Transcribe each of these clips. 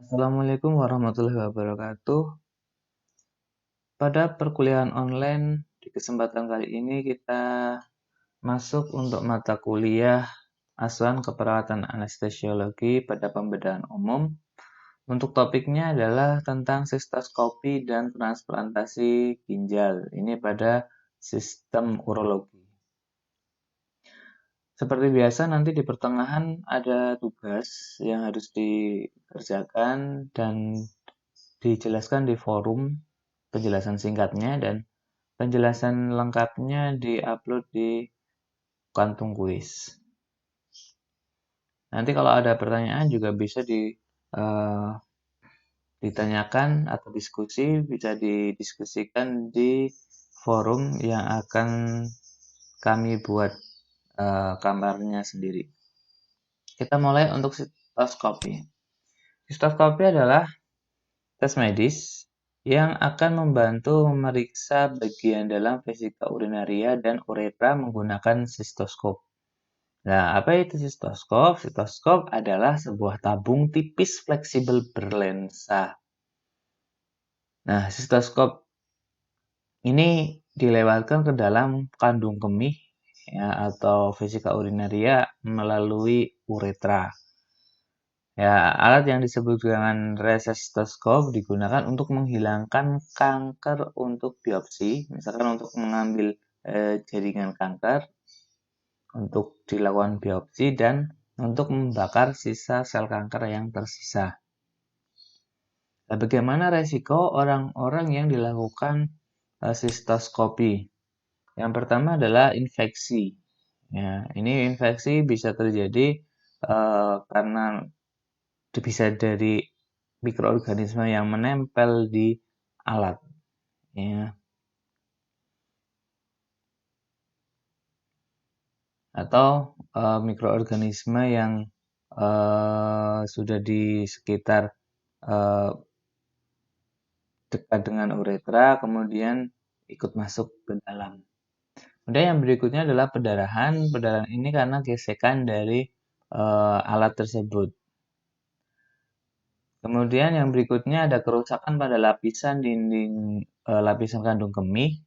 Assalamualaikum warahmatullahi wabarakatuh. Pada perkuliahan online di kesempatan kali ini kita masuk untuk mata kuliah Asuhan Keperawatan Anestesiologi pada pembedahan umum. Untuk topiknya adalah tentang sistoskopi dan transplantasi ginjal. Ini pada sistem urologi. Seperti biasa nanti di pertengahan ada tugas yang harus dikerjakan dan dijelaskan di forum penjelasan singkatnya, dan penjelasan lengkapnya diupload di kantung kuis. Nanti kalau ada pertanyaan juga bisa ditanyakan atau bisa didiskusikan di forum yang akan kami buat gambarnya sendiri. Kita mulai untuk sistoskopi. Sistoskopi adalah tes medis yang akan membantu memeriksa bagian dalam vesika urinaria dan uretra menggunakan sistoskop. Nah, apa itu sistoskop? Sistoskop adalah sebuah tabung tipis fleksibel berlensa. Nah, sistoskop ini dilewatkan ke dalam kandung kemih ya, atau vesika urinaria melalui uretra. Ya, alat yang disebut dengan resetoskop digunakan untuk menghilangkan kanker untuk biopsi, misalkan untuk mengambil jaringan kanker, untuk dilakukan biopsi, dan untuk membakar sisa sel kanker yang tersisa. Nah, bagaimana resiko orang-orang yang dilakukan sistoskopi? Yang pertama adalah infeksi. Ya, ini infeksi bisa terjadi karena bisa dari mikroorganisme yang menempel di alat, ya, atau mikroorganisme yang sudah di sekitar dekat dengan uretra, kemudian ikut masuk ke dalam. Kemudian yang berikutnya adalah pendarahan. Pendarahan ini karena gesekan dari alat tersebut. Kemudian yang berikutnya ada kerusakan pada lapisan dinding lapisan kandung kemih.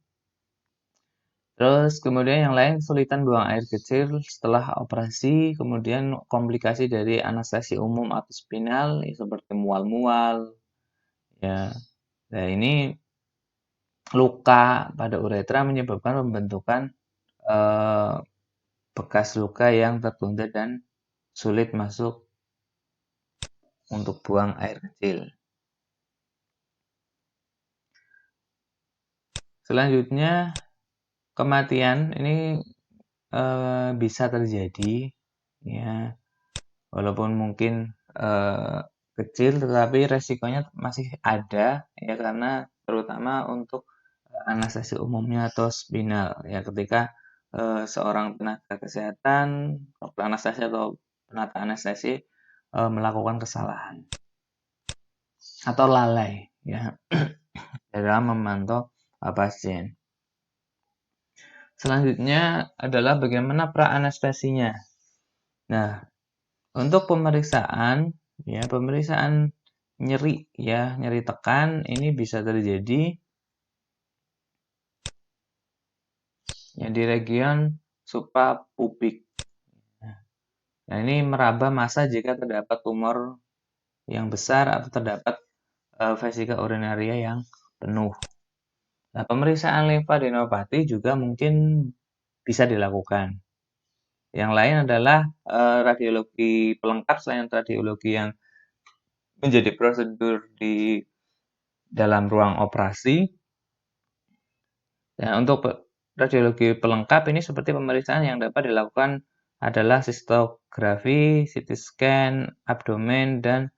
Terus kemudian yang lain kesulitan buang air kecil setelah operasi, kemudian komplikasi dari anestesi umum atau spinal seperti mual-mual. Ya, nah ini luka pada uretra menyebabkan pembentukan bekas luka yang tertunda dan sulit masuk untuk buang air kecil. Selanjutnya kematian ini bisa terjadi, ya, walaupun mungkin kecil, tetapi resikonya masih ada, ya, karena terutama untuk anestesi umumnya atau spinal, ya, ketika seorang tenaga kesehatan, dokter anestesi atau penata anestesi melakukan kesalahan atau lalai, ya, dalam memantau pasien. Selanjutnya adalah bagaimana pra-anestesinya. Nah, untuk pemeriksaan, ya, pemeriksaan nyeri, ya, nyeri tekan ini bisa terjadi ya di region suprapubik. Nah, ini meraba massa jika terdapat tumor yang besar atau terdapat vesika urinaria yang penuh. Nah, pemeriksaan limfadenopati juga mungkin bisa dilakukan. Yang lain adalah radiologi pelengkap selain radiologi yang menjadi prosedur di dalam ruang operasi. Nah, untuk radiologi pelengkap ini seperti pemeriksaan yang dapat dilakukan adalah sistografi, CT scan, abdomen, dan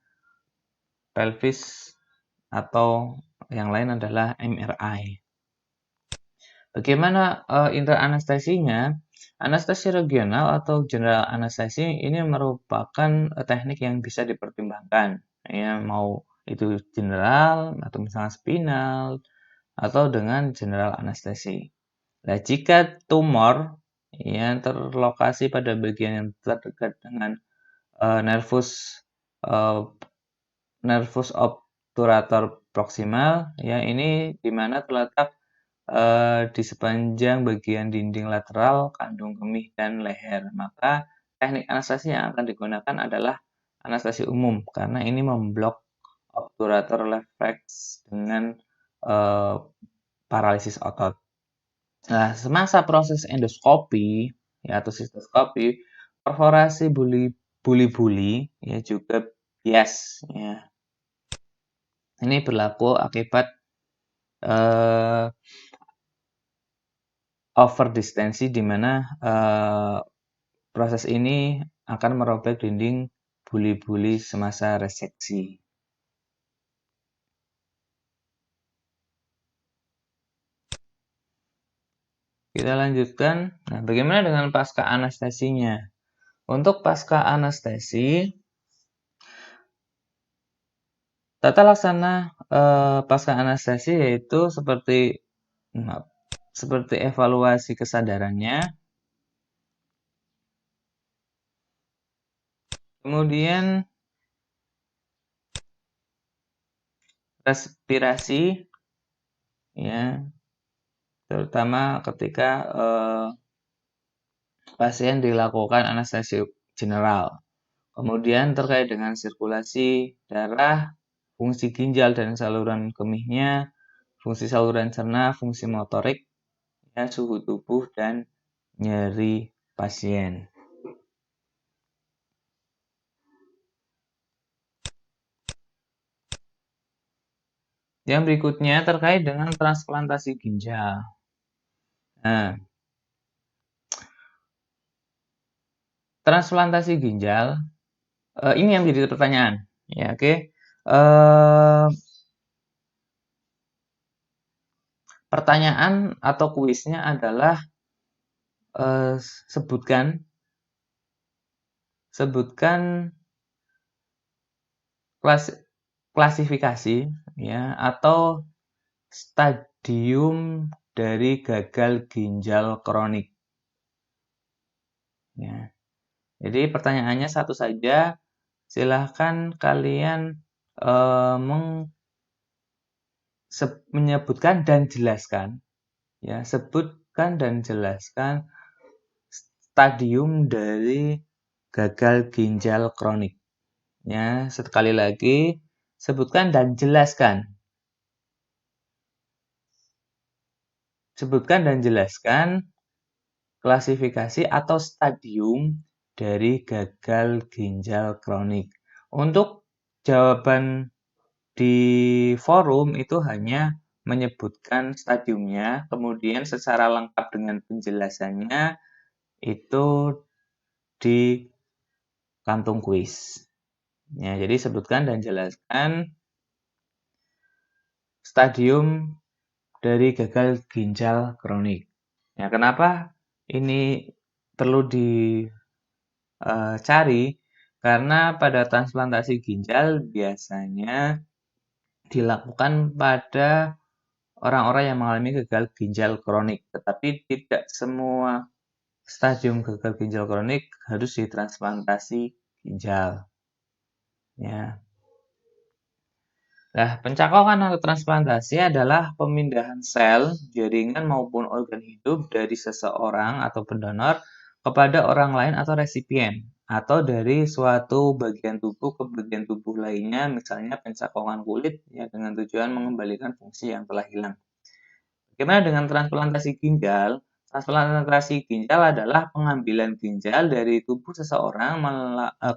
pelvis, atau yang lain adalah MRI. Bagaimana interanestesinya? Anestesi regional atau general anestesi ini merupakan teknik yang bisa dipertimbangkan, ya, mau itu general atau misalnya spinal atau dengan general anestesi. Nah, jika tumor yang terlokasi pada bagian yang terdekat dengan nervus nervus obturator proximal, ya ini di mana terletak di sepanjang bagian dinding lateral kandung kemih dan leher. Maka teknik anestesi yang akan digunakan adalah anestesi umum karena ini memblok obturator refleks dengan eh, paralisis otot. Nah, semasa proses endoskopi ya atau sistoskopi, perforasi buli-buli ya juga bias ya. Ini berlaku akibat eh, overdistensi di mana proses ini akan merobek dinding buli-buli semasa reseksi. Kita lanjutkan. Nah, bagaimana dengan pasca anestesinya? Untuk pasca anestesi, tata laksana pasca anestesi yaitu seperti evaluasi kesadarannya, kemudian respirasi, ya, terutama ketika pasien dilakukan anestesi general. Kemudian terkait dengan sirkulasi darah, fungsi ginjal dan saluran kemihnya, fungsi saluran cerna, fungsi motorik, ya, suhu tubuh, dan nyeri pasien. Yang berikutnya terkait dengan transplantasi ginjal. Nah, transplantasi ginjal ini yang menjadi pertanyaan, ya, oke. Pertanyaan atau kuisnya adalah sebutkan klasifikasi ya atau stadium dari gagal ginjal kronik. Ya. Jadi pertanyaannya satu saja, silahkan kalian menyebutkan dan jelaskan, ya, sebutkan dan jelaskan stadium dari gagal ginjal kronik. Ya, sekali lagi, sebutkan dan jelaskan. Sebutkan dan jelaskan klasifikasi atau stadium dari gagal ginjal kronik. Untuk jawaban di forum itu hanya menyebutkan stadiumnya, kemudian secara lengkap dengan penjelasannya itu di kantung kuis. Ya, jadi sebutkan dan jelaskan stadium dari gagal ginjal kronik. Ya, kenapa ini perlu dicari? Karena pada transplantasi ginjal biasanya dilakukan pada orang-orang yang mengalami gagal ginjal kronik, tetapi tidak semua stadium gagal ginjal kronik harus ditransplantasi ginjal. Ya. Nah, pencangkokan atau transplantasi adalah pemindahan sel, jaringan maupun organ hidup dari seseorang atau pendonor kepada orang lain atau resipien, atau dari suatu bagian tubuh ke bagian tubuh lainnya, misalnya pencangkokan kulit, ya, dengan tujuan mengembalikan fungsi yang telah hilang. Bagaimana dengan transplantasi ginjal? Transplantasi ginjal adalah pengambilan ginjal dari tubuh seseorang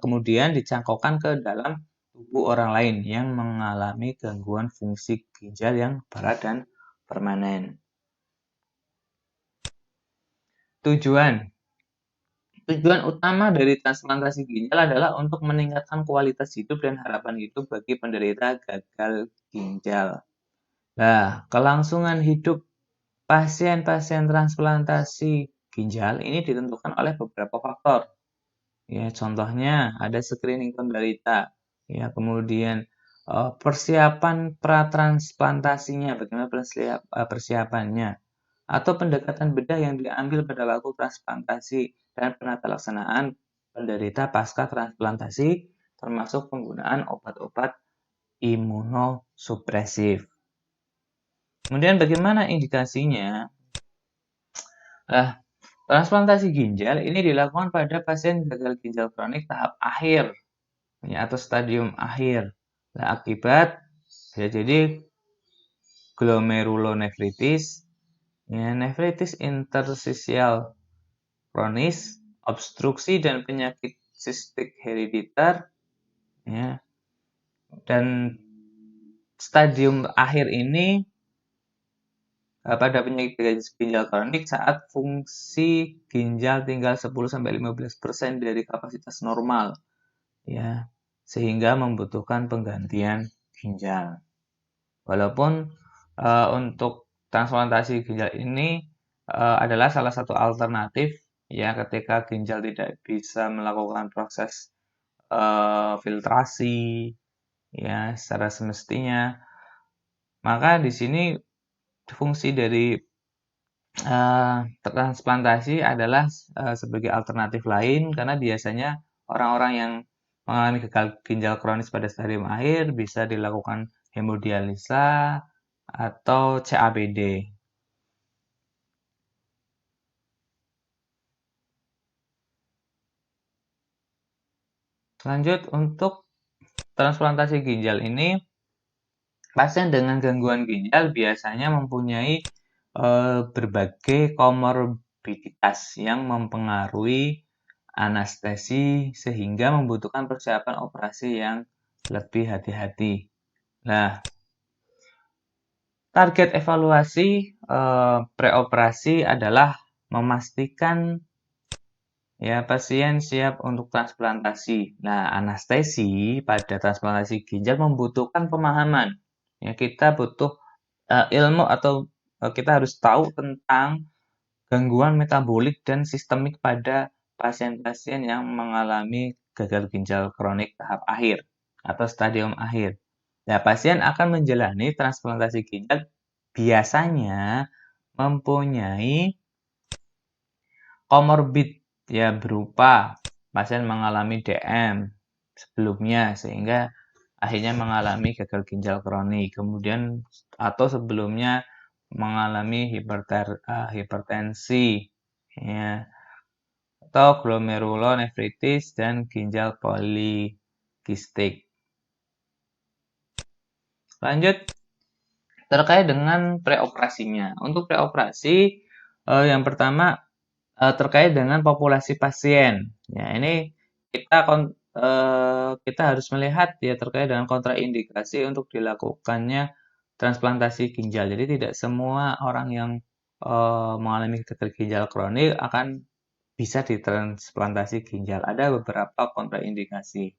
kemudian dicangkokkan ke dalam tubuh orang lain yang mengalami gangguan fungsi ginjal yang berat dan permanen. Tujuan utama dari transplantasi ginjal adalah untuk meningkatkan kualitas hidup dan harapan hidup bagi penderita gagal ginjal. Nah, kelangsungan hidup pasien-pasien transplantasi ginjal ini ditentukan oleh beberapa faktor. Ya, contohnya ada screening penderita, ya, kemudian persiapan pratransplantasinya, bagaimana persiapannya, atau pendekatan bedah yang diambil pada waktu transplantasi dan penata laksanaan penderita pasca transplantasi, termasuk penggunaan obat-obat imunosupresif. Kemudian bagaimana indikasinya? Nah, transplantasi ginjal ini dilakukan pada pasien gagal ginjal kronik tahap akhir ya, atau stadium akhir. Nah, akibat bisa jadi glomerulonefritis, ya, nefritis interstisial kronis, obstruksi dan penyakit sistik herediter, ya. Dan stadium akhir ini pada penyakit ginjal kronik saat fungsi ginjal tinggal 10-15% dari kapasitas normal, ya, sehingga membutuhkan penggantian ginjal. Walaupun untuk transplantasi ginjal ini adalah salah satu alternatif ya ketika ginjal tidak bisa melakukan proses filtrasi ya secara semestinya, maka di sini fungsi dari transplantasi adalah sebagai alternatif lain karena biasanya orang-orang yang mengalami gagal ginjal kronis pada stadium akhir bisa dilakukan hemodialisa atau CABD. Lanjut untuk transplantasi ginjal ini, pasien dengan gangguan ginjal biasanya mempunyai berbagai komorbiditas yang mempengaruhi anestesi sehingga membutuhkan persiapan operasi yang lebih hati-hati. Nah, target evaluasi preoperasi adalah memastikan ya pasien siap untuk transplantasi. Nah, anestesi pada transplantasi ginjal membutuhkan pemahaman. Ya, kita butuh ilmu atau kita harus tahu tentang gangguan metabolik dan sistemik pada pasien-pasien yang mengalami gagal ginjal kronik tahap akhir atau stadium akhir. Nah, pasien akan menjalani transplantasi ginjal biasanya mempunyai komorbid ya berupa pasien mengalami DM sebelumnya sehingga akhirnya mengalami gagal ginjal kronik, kemudian atau sebelumnya mengalami hipertensi ya, atau glomerulonefritis dan ginjal polikistik. Lanjut terkait dengan preoperasinya. Untuk preoperasi yang pertama terkait dengan populasi pasien. Ya, ini kita harus melihat ya terkait dengan kontraindikasi untuk dilakukannya transplantasi ginjal. Jadi tidak semua orang yang mengalami gagal ginjal kronik akan bisa ditransplantasi ginjal. Ada beberapa kontraindikasi.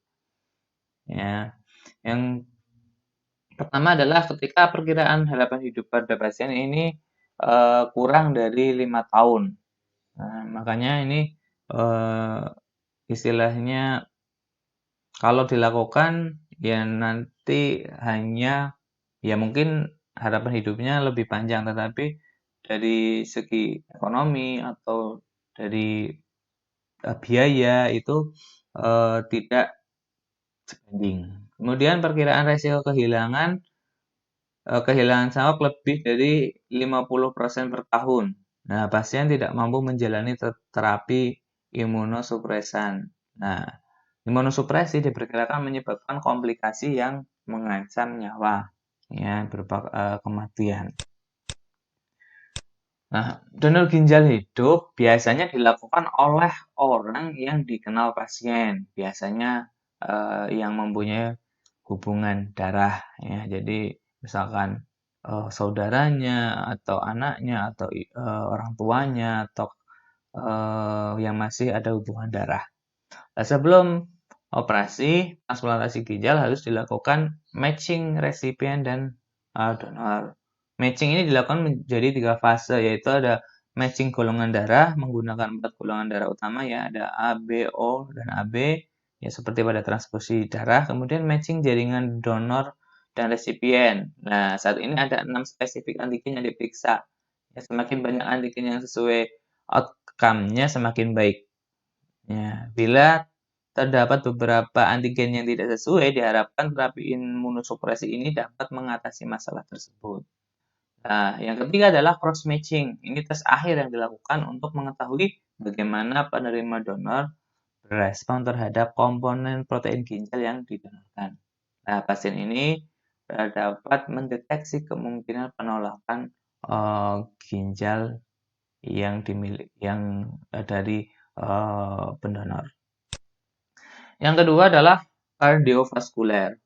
Ya, yang pertama adalah ketika perkiraan harapan hidup pada pasien ini kurang dari 5 tahun. Nah, makanya ini istilahnya kalau dilakukan ya nanti hanya ya mungkin harapan hidupnya lebih panjang, tetapi dari segi ekonomi atau dari biaya itu tidak sebanding. Kemudian perkiraan resiko kehilangan sawak lebih dari 50% per tahun. Nah, pasien tidak mampu menjalani terapi imunosupresan. Nah, imunosupresi diperkirakan menyebabkan komplikasi yang mengancam nyawa, ya, berupa kematian. Nah, donor ginjal hidup biasanya dilakukan oleh orang yang dikenal pasien, biasanya yang mempunyai hubungan darah, ya. Jadi misalkan saudaranya atau anaknya atau orang tuanya atau yang masih ada hubungan darah. Nah, sebelum operasi transplantasi ginjal harus dilakukan matching resipien dan donor. Matching ini dilakukan menjadi 3 fase, yaitu ada matching golongan darah menggunakan 4 golongan darah utama ya, ada A, B, O, dan AB ya seperti pada transfusi darah. Kemudian matching jaringan donor dan resipien. Nah, saat ini ada 6 spesifik antigen yang diperiksa. Ya, semakin banyak antigen yang sesuai outcome-nya semakin baik. Ya, bila terdapat beberapa antigen yang tidak sesuai, diharapkan terapi imunosupresi ini dapat mengatasi masalah tersebut. Nah, yang ketiga adalah cross matching. Ini tes akhir yang dilakukan untuk mengetahui bagaimana penerima donor berespon terhadap komponen protein ginjal yang didonorkan. Nah, pasien ini dapat mendeteksi kemungkinan penolakan ginjal yang dari pendonor. Yang kedua adalah kardiovaskuler.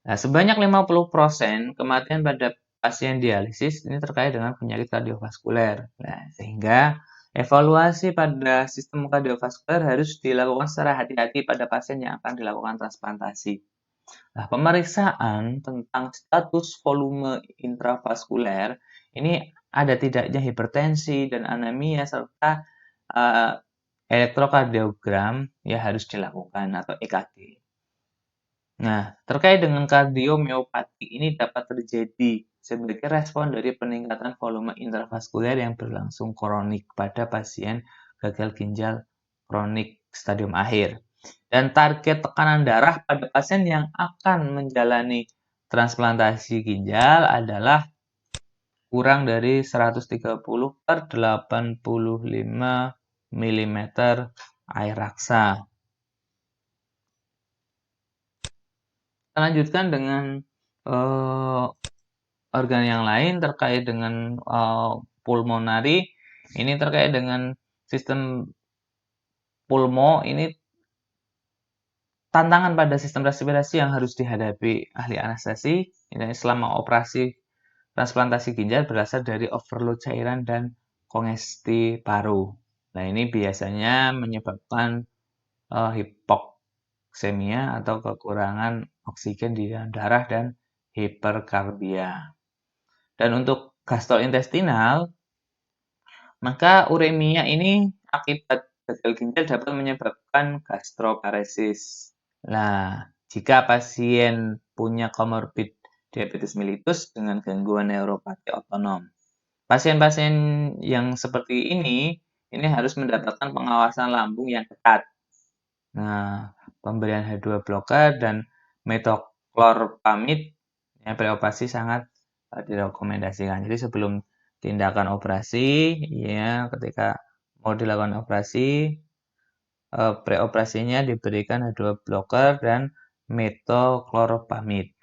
Nah, sebanyak 50% kematian pada pasien dialisis ini terkait dengan penyakit kardiovaskuler. Nah, sehingga evaluasi pada sistem kardiovaskuler harus dilakukan secara hati-hati pada pasien yang akan dilakukan transplantasi. Nah, pemeriksaan tentang status volume intravaskuler ini ada tidaknya hipertensi dan anemia serta elektrokardiogram ya harus dilakukan atau EKG. Nah, terkait dengan kardiomiopati ini dapat terjadi sebagai respon dari peningkatan volume intravaskuler yang berlangsung kronik pada pasien gagal ginjal kronik stadium akhir. Dan target tekanan darah pada pasien yang akan menjalani transplantasi ginjal adalah kurang dari 130/85 mm air raksa. Kita lanjutkan dengan organ yang lain terkait dengan pulmonari. Ini terkait dengan sistem pulmo. Ini tantangan pada sistem respirasi yang harus dihadapi ahli anestesi. Ini selama operasi transplantasi ginjal berasal dari overload cairan dan kongesti paru. Nah, ini biasanya menyebabkan hipoksemia atau kekurangan oksigen di dalam darah dan hiperkarbia. Dan untuk gastrointestinal, maka uremia ini akibat gagal ginjal dapat menyebabkan gastroparesis. Nah, jika pasien punya komorbid diabetes mellitus dengan gangguan neuropati otonom. Pasien-pasien yang seperti ini harus mendapatkan pengawasan lambung yang ketat. Nah, pemberian H2 blocker dan metoclopramid yang preoperasi sangat direkomendasikan. Jadi sebelum tindakan operasi, ya ketika mau dilakukan operasi, preoperasinya diberikan H2 blocker dan metoclopramid.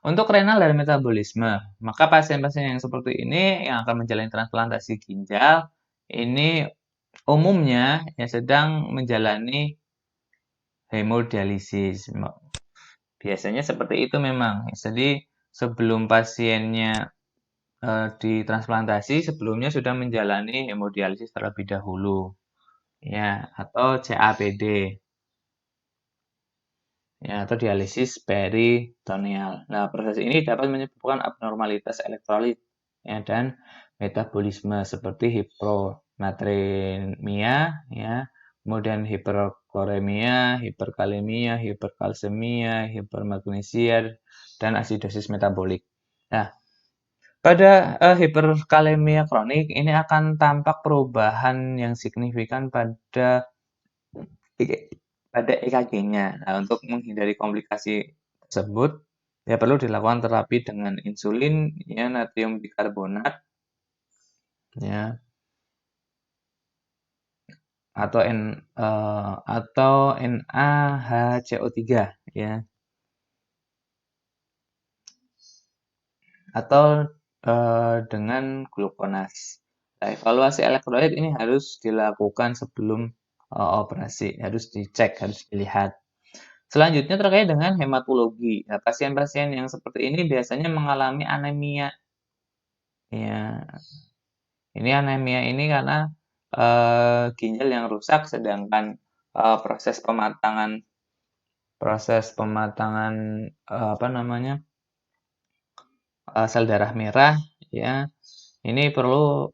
Untuk renal dan metabolisme, maka pasien-pasien yang seperti ini yang akan menjalani transplantasi ginjal ini umumnya yang sedang menjalani hemodialisis. Biasanya seperti itu memang. Jadi sebelum pasiennya ditransplantasi, sebelumnya sudah menjalani hemodialisis terlebih dahulu, ya, atau CABD. Ya, atau dialisis peritoneal. Nah, proses ini dapat menyebabkan abnormalitas elektrolit ya, dan metabolisme seperti hiponatremia, ya, kemudian hiperkloremia, hiperkalemia, hiperkalsemia, hipermagnesia, dan asidosis metabolik. Nah, pada hiperkalemia kronik ini akan tampak perubahan yang signifikan pada EKG-nya. Nah, untuk menghindari komplikasi tersebut, ya perlu dilakukan terapi dengan insulin, ya, natrium bikarbonat, ya, atau NaHCO3, ya, atau dengan glukonas. Nah, evaluasi elektrolit ini harus dilakukan sebelum operasi, harus dicek, harus dilihat. Selanjutnya terkait dengan hematologi. Nah, pasien-pasien yang seperti ini biasanya mengalami anemia. Ya, ini anemia ini karena ginjal yang rusak, sedangkan proses pematangan sel darah merah, ya, ini perlu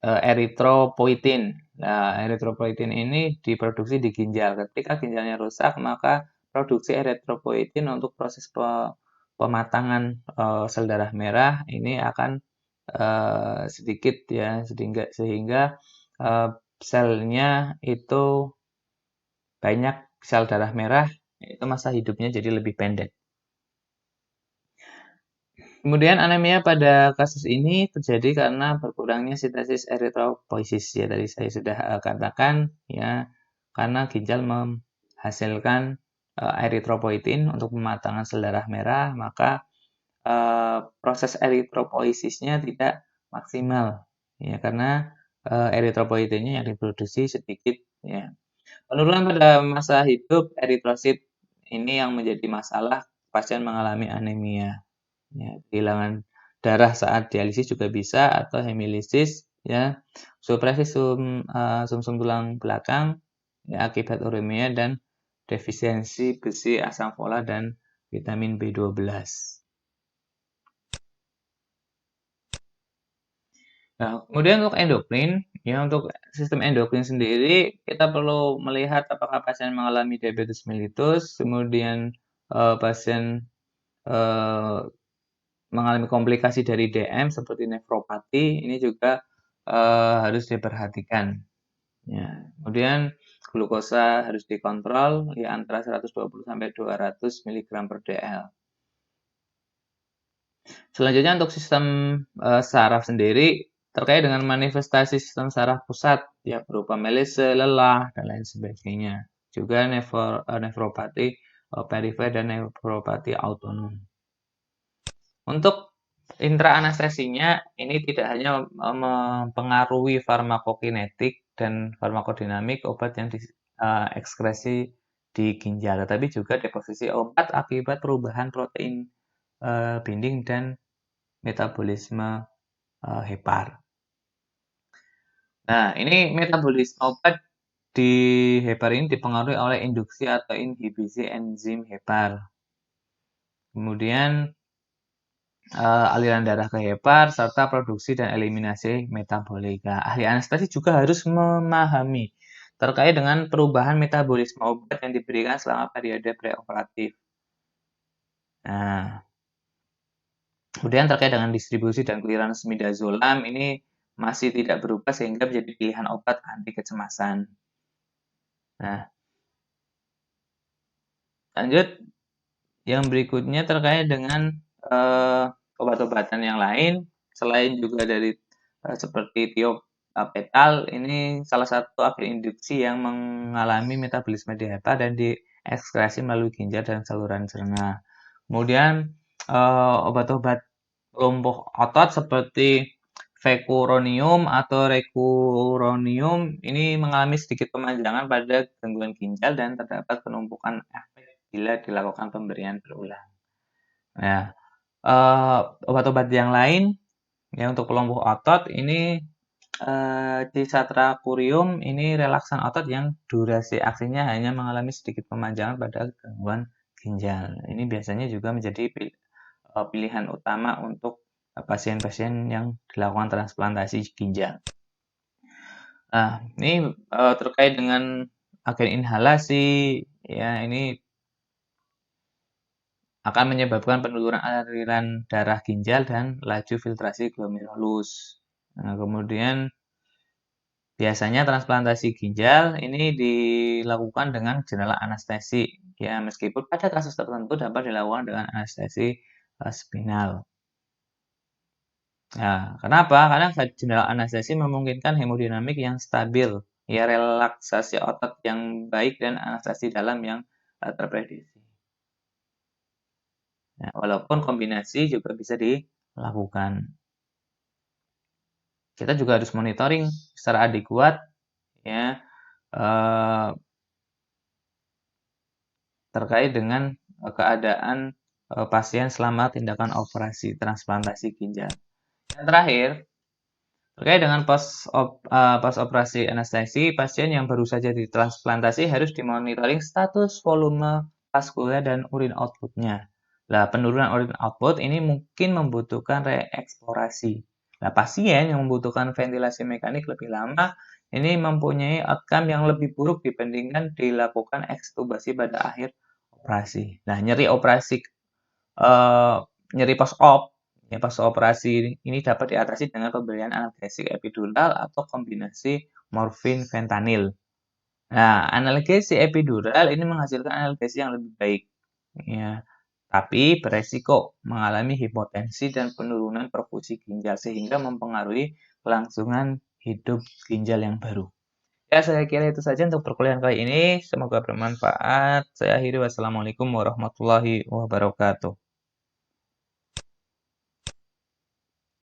eritropoietin. Nah, eritropoietin ini diproduksi di ginjal. Ketika ginjalnya rusak, maka produksi eritropoietin untuk proses pematangan sel darah merah ini akan sedikit ya, sehingga selnya itu banyak, sel darah merah itu masa hidupnya jadi lebih pendek. Kemudian anemia pada kasus ini terjadi karena berkurangnya sintesis eritropoiesis, ya tadi saya sudah katakan ya, karena ginjal menghasilkan eritropoietin untuk pematangan sel darah merah, maka proses eritropoiesisnya tidak maksimal ya, karena eritropoietinnya yang diproduksi sedikit ya. Penurunan pada masa hidup eritrosit ini yang menjadi masalah pasien mengalami anemia. Ya, kehilangan darah saat dialisis juga bisa, atau hemolisis ya, supresi sumsum tulang belakang ya, akibat uremia dan defisiensi besi, asam folat, dan vitamin B12. Nah, kemudian untuk endokrin, ya untuk sistem endokrin sendiri, kita perlu melihat apakah pasien mengalami diabetes mellitus, kemudian pasien eh, mengalami komplikasi dari DM seperti nefropati, ini juga harus diperhatikan. Ya. Kemudian glukosa harus dikontrol ya, antara 120 sampai 200 mg per dl. Selanjutnya untuk sistem saraf sendiri, terkait dengan manifestasi sistem saraf pusat ya, berupa melese, lelah, dan lain sebagainya. Juga nefropati perifer dan nefropati autonom. Untuk intraanestesinya ini tidak hanya mempengaruhi farmakokinetik dan farmakodinamik obat yang diekskresi di ginjal, tetapi juga deposisi obat akibat perubahan protein binding dan metabolisme hepar. Nah, ini metabolisme obat di hepar ini dipengaruhi oleh induksi atau inhibisi enzim hepar. Kemudian aliran darah ke hepar, serta produksi dan eliminasi metabolika. Ahli anestesi juga harus memahami terkait dengan perubahan metabolisme obat yang diberikan selama periode preoperatif. Nah, kemudian terkait dengan distribusi dan clearance midazolam, ini masih tidak berubah sehingga menjadi pilihan obat anti kecemasan. Nah, lanjut yang berikutnya terkait dengan obat-obatan yang lain, selain juga dari seperti tiopetal, ini salah satu agen induksi yang mengalami metabolisme di hepar dan diekskresi melalui ginjal dan saluran cerna. Kemudian obat-obat lumpuh otot seperti vecuronium atau recuronium ini mengalami sedikit pemanjangan pada gangguan ginjal dan terdapat penumpukan efek bila dilakukan pemberian berulang. Nah, obat-obat yang lain ya untuk pelumpuh otot ini cisatracurium ini relaksan otot yang durasi aksinya hanya mengalami sedikit pemanjangan pada gangguan ginjal. Ini biasanya juga menjadi pilihan utama untuk pasien-pasien yang dilakukan transplantasi ginjal. Nah, ini terkait dengan agen inhalasi ya, ini akan menyebabkan penurunan aliran darah ginjal dan laju filtrasi glomerulus. Nah, kemudian biasanya transplantasi ginjal ini dilakukan dengan general anestesi ya, meskipun pada kasus tertentu dapat dilakukan dengan anestesi spinal. Nah, kenapa? Karena general anestesi memungkinkan hemodinamik yang stabil, ya relaksasi otot yang baik dan anestesi dalam yang terprediksi. Nah, walaupun kombinasi juga bisa dilakukan. Kita juga harus monitoring secara adekuat ya terkait dengan keadaan pasien selama tindakan operasi transplantasi ginjal. Yang terakhir, terkait dengan pas operasi anestesi, pasien yang baru saja ditransplantasi harus dimonitoring status volume vaskuler dan urin outputnya. Nah, penurunan urin output ini mungkin membutuhkan reeksplorasi. Nah, pasien yang membutuhkan ventilasi mekanik lebih lama ini mempunyai outcome yang lebih buruk dibandingkan dilakukan ekstubasi pada akhir operasi. Nah, nyeri post op Ya, pas operasi ini dapat diatasi dengan pemberian analgesik epidural atau kombinasi morfin fentanyl. Nah, analgesi epidural ini menghasilkan analgesi yang lebih baik, ya, tapi beresiko mengalami hipotensi dan penurunan perfusi ginjal sehingga mempengaruhi kelangsungan hidup ginjal yang baru. Ya, saya kira itu saja untuk perkuliahan kali ini. Semoga bermanfaat. Saya akhiri. Wassalamualaikum warahmatullahi wabarakatuh.